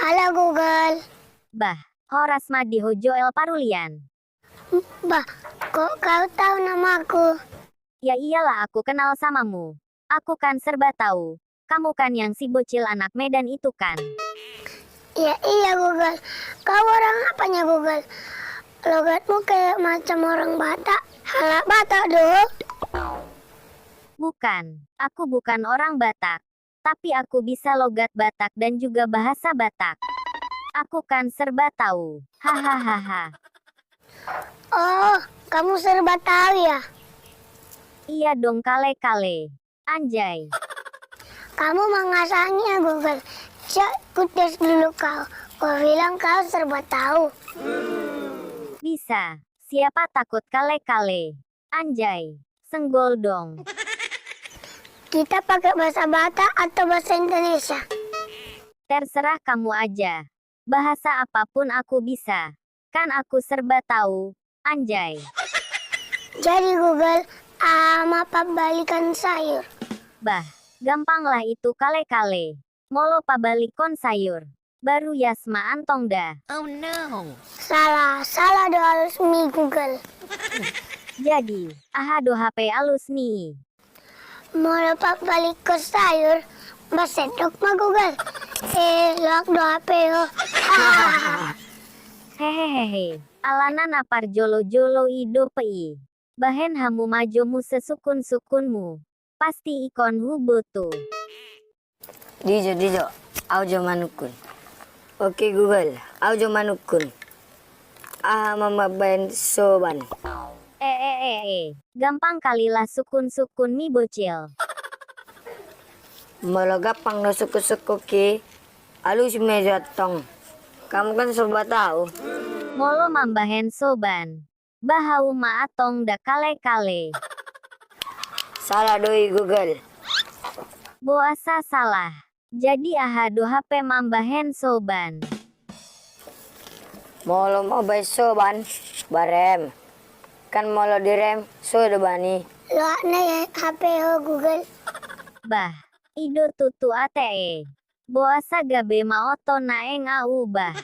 Halo Google. Bah, Horas Madi Hojo El Parulian. Bah, kok kau tahu namaku? Ya iyalah aku kenal samamu. Aku kan serba tahu. Kamu kan yang si bocil anak Medan itu kan? Ya iya Google. Kau orang apanya Google? Logatmu kayak macam orang Batak. Halak Batak doh. Bukan, aku bukan orang Batak. Tapi aku bisa logat Batak dan juga bahasa Batak. Aku kan serba tahu. Hahaha. Oh, kamu serba tahu ya? Iya dong kale-kale. Anjay. Kamu mengasahnya Google. Cek kutes dulu kau. Kau bilang kau serba tahu. Bisa. Siapa takut kale-kale? Anjay. Senggol dong. Kita pakai bahasa Batak atau bahasa Indonesia? Terserah kamu aja. Bahasa apapun aku bisa. Kan aku serba tahu. Anjay. Jadi Google, apa balikan sayur? Bah, gampanglah itu kale-kale. Molo pabalikon sayur. Baru Yasma antong dah. Oh no. Salah doa resmi Google. Jadi, do HP alus nih. Mau lepas balik ke sayur, basedok mah Google. Loak doa peo. Hehehehe. Alanan apar jolo-jolo ido pei. Bahen hamu majomu sesukun-sukunmu. Pasti ikon huboto. Dijo, aujo manukun. Oke Google, aujo manukun. Mama ben soban. Gampang kalilah sukun-sukun mi bocil. Molo gapang no suku-suku ki. Alus meja tong. Kamu kan serba tahu. Molo mambahen soban. Bahau maatong da kale-kale. Salah doi Google. Boasa salah. Jadi do HP mambahen soban. Molo mau bay soban. Barem. Kan molo direm. Sudah bani. Loak na ya HP ho Google. Bah, ido tutu ate. Boasa gabe maoto naeng au bah.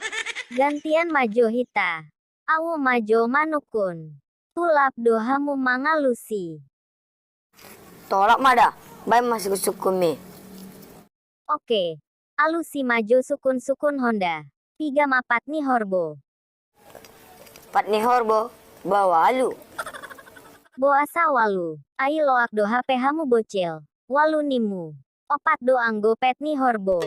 Gantian majo hita. Au majo manukun. Tulap dohamu mangalusi. Tolak mada. Bay masih sukumi. Oke. Alusi majo sukun-sukun Honda. 3 mapat ni horbo. Pat ni horbo. Bawa alu. Boasa walu. Ai loak do HP hamu bocil. Walu nimu. Opat do anggo pet ni horbo.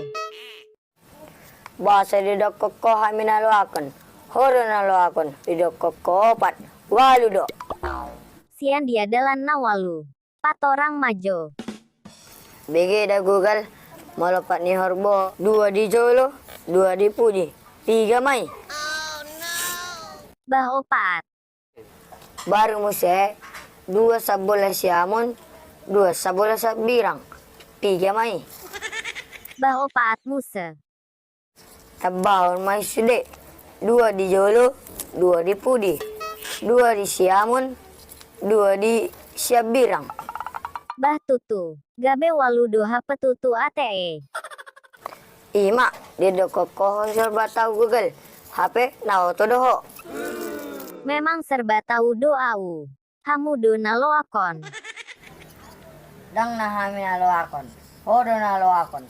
Bahasa di koko hamina lo akon. Horo na lo akon. Di koko opat. Walu do. Sian dia dalan na walu. Patorang majo. BG da Google. Molo pat ni horbo. 2 di jolo. 2 di puji. 3 mai. Bah opat. Baru muse. 2 sabola siamon. 2 sabola sabirang. 3 mai. Bah opat muse. Tabahon mai sude. 2 di jolo. 2 di pudi. 2 di siamon. 2 di siabirang. Bah tutu. Gabe walu doha petutu ate. Ima. Di koko serba tahu Google. HP na auto doho. Memang serba tahu doau. Hamu do na lo akon. Dang na hamina lo akon. Horo na lo akon.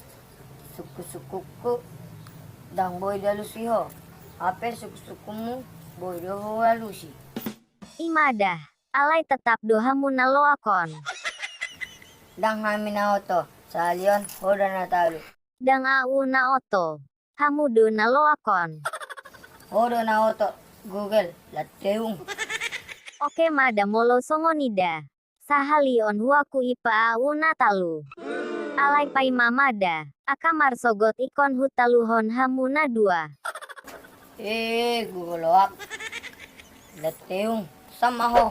Suku-sukuku. Dang boy dalusiho. HP suku-sukumu. Boy doho halusi. Imadah. Alay tetap dohamu na lo akon. Dang hamina auto. Salion. Horo na talu. Dang au na oto. Hamu do na lo akon. Horo na auto. Google. Lateung. Oke mada molo songonida. Sahalion huaku ipa au na talu. Alay pai mamada. Akamar sogot ikon hutaluhon hamu na 2. Google loak. Lateung. Sama ho.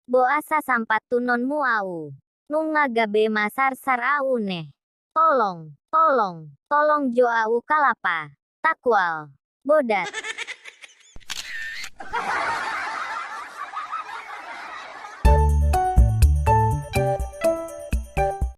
Boasa sampat tunonmu au. Nunga gabe masar sar au neh. Tolong jo au kalapa. Takwal. Bodat.